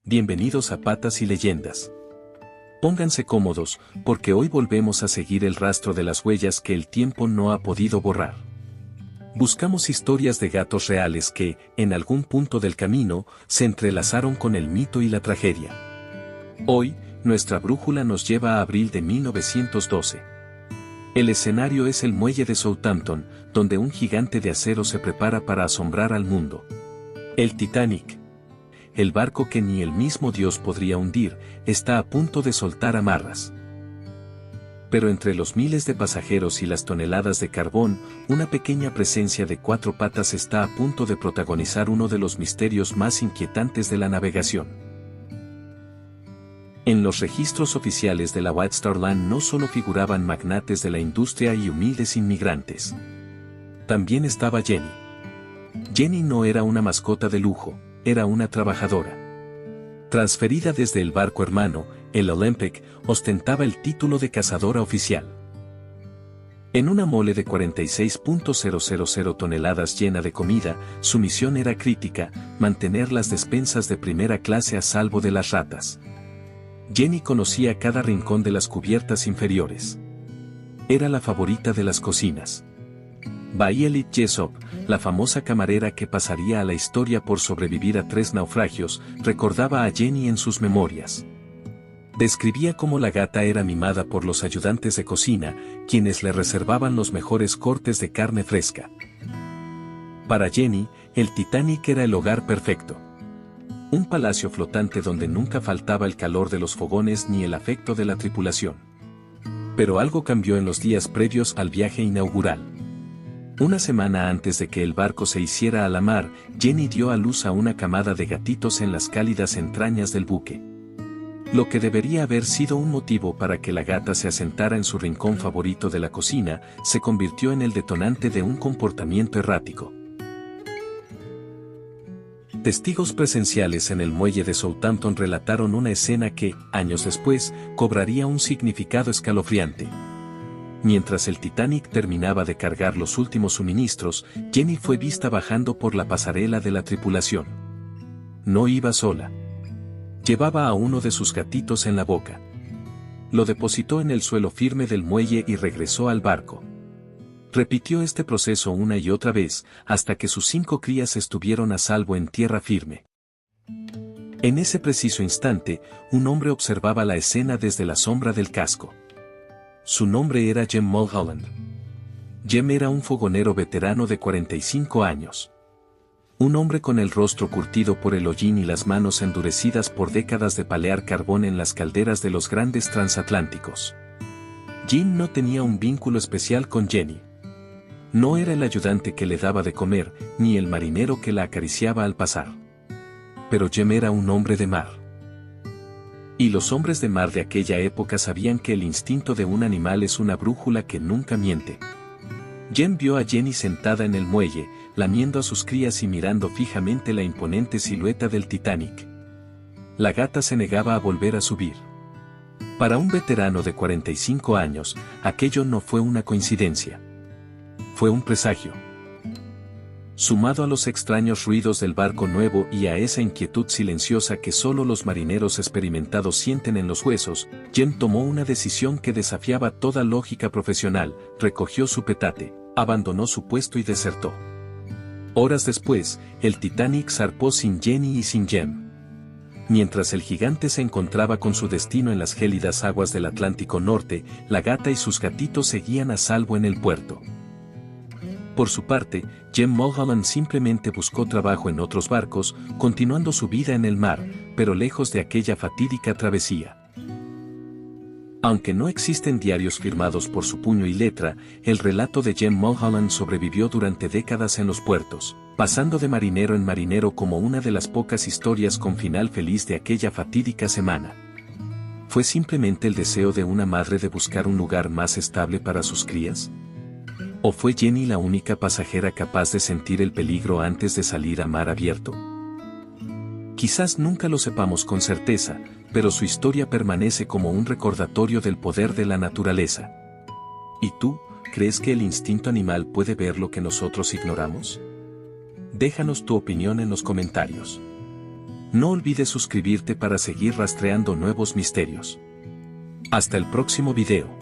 Bienvenidos a Patas y Leyendas. Pónganse cómodos, porque hoy volvemos a seguir el rastro de las huellas que el tiempo no ha podido borrar. Buscamos historias de gatos reales que, en algún punto del camino, se entrelazaron con el mito y la tragedia. Hoy, nuestra brújula nos lleva a abril de 1912. El escenario es el muelle de Southampton, donde un gigante de acero se prepara para asombrar al mundo. El Titanic. El barco que ni el mismo Dios podría hundir, está a punto de soltar amarras. Pero entre los miles de pasajeros y las toneladas de carbón, una pequeña presencia de cuatro patas está a punto de protagonizar uno de los misterios más inquietantes de la navegación. En los registros oficiales de la White Star Line no solo figuraban magnates de la industria y humildes inmigrantes. También estaba Jenny. Jenny no era una mascota de lujo, era una trabajadora. Transferida desde el barco hermano, el Olympic, ostentaba el título de cazadora oficial. En una mole de 46.000 toneladas llena de comida, su misión era crítica, mantener las despensas de primera clase a salvo de las ratas. Jenny conocía cada rincón de las cubiertas inferiores. Era la favorita de las cocinas. Violet Jessop, la famosa camarera que pasaría a la historia por sobrevivir a 3 naufragios, recordaba a Jenny en sus memorias. Describía cómo la gata era mimada por los ayudantes de cocina, quienes le reservaban los mejores cortes de carne fresca. Para Jenny, el Titanic era el hogar perfecto. Un palacio flotante donde nunca faltaba el calor de los fogones ni el afecto de la tripulación. Pero algo cambió en los días previos al viaje inaugural. Una semana antes de que el barco se hiciera a la mar, Jenny dio a luz a una camada de gatitos en las cálidas entrañas del buque. Lo que debería haber sido un motivo para que la gata se asentara en su rincón favorito de la cocina, se convirtió en el detonante de un comportamiento errático. Testigos presenciales en el muelle de Southampton relataron una escena que, años después, cobraría un significado escalofriante. Mientras el Titanic terminaba de cargar los últimos suministros, Jenny fue vista bajando por la pasarela de la tripulación. No iba sola. Llevaba a uno de sus gatitos en la boca. Lo depositó en el suelo firme del muelle y regresó al barco. Repitió este proceso una y otra vez, hasta que sus 5 crías estuvieron a salvo en tierra firme. En ese preciso instante, un hombre observaba la escena desde la sombra del casco. Su nombre era Jem Mulholland. Jem era un fogonero veterano de 45 años. Un hombre con el rostro curtido por el hollín y las manos endurecidas por décadas de palear carbón en las calderas de los grandes transatlánticos. Jim no tenía un vínculo especial con Jenny. No era el ayudante que le daba de comer, ni el marinero que la acariciaba al pasar. Pero Jem era un hombre de mar. Y los hombres de mar de aquella época sabían que el instinto de un animal es una brújula que nunca miente. Jem vio a Jenny sentada en el muelle, lamiendo a sus crías y mirando fijamente la imponente silueta del Titanic. La gata se negaba a volver a subir. Para un veterano de 45 años, aquello no fue una coincidencia. Fue un presagio. Sumado a los extraños ruidos del barco nuevo y a esa inquietud silenciosa que solo los marineros experimentados sienten en los huesos, Jem tomó una decisión que desafiaba toda lógica profesional, recogió su petate, abandonó su puesto y desertó. Horas después, el Titanic zarpó sin Jenny y sin Jem. Mientras el gigante se encontraba con su destino en las gélidas aguas del Atlántico Norte, la gata y sus gatitos seguían a salvo en el puerto. Por su parte, Jem Mulholland simplemente buscó trabajo en otros barcos, continuando su vida en el mar, pero lejos de aquella fatídica travesía. Aunque no existen diarios firmados por su puño y letra, el relato de Jem Mulholland sobrevivió durante décadas en los puertos, pasando de marinero en marinero como una de las pocas historias con final feliz de aquella fatídica semana. ¿Fue simplemente el deseo de una madre de buscar un lugar más estable para sus crías? ¿O fue Jenny la única pasajera capaz de sentir el peligro antes de salir a mar abierto? Quizás nunca lo sepamos con certeza, pero su historia permanece como un recordatorio del poder de la naturaleza. ¿Y tú, crees que el instinto animal puede ver lo que nosotros ignoramos? Déjanos tu opinión en los comentarios. No olvides suscribirte para seguir rastreando nuevos misterios. Hasta el próximo video.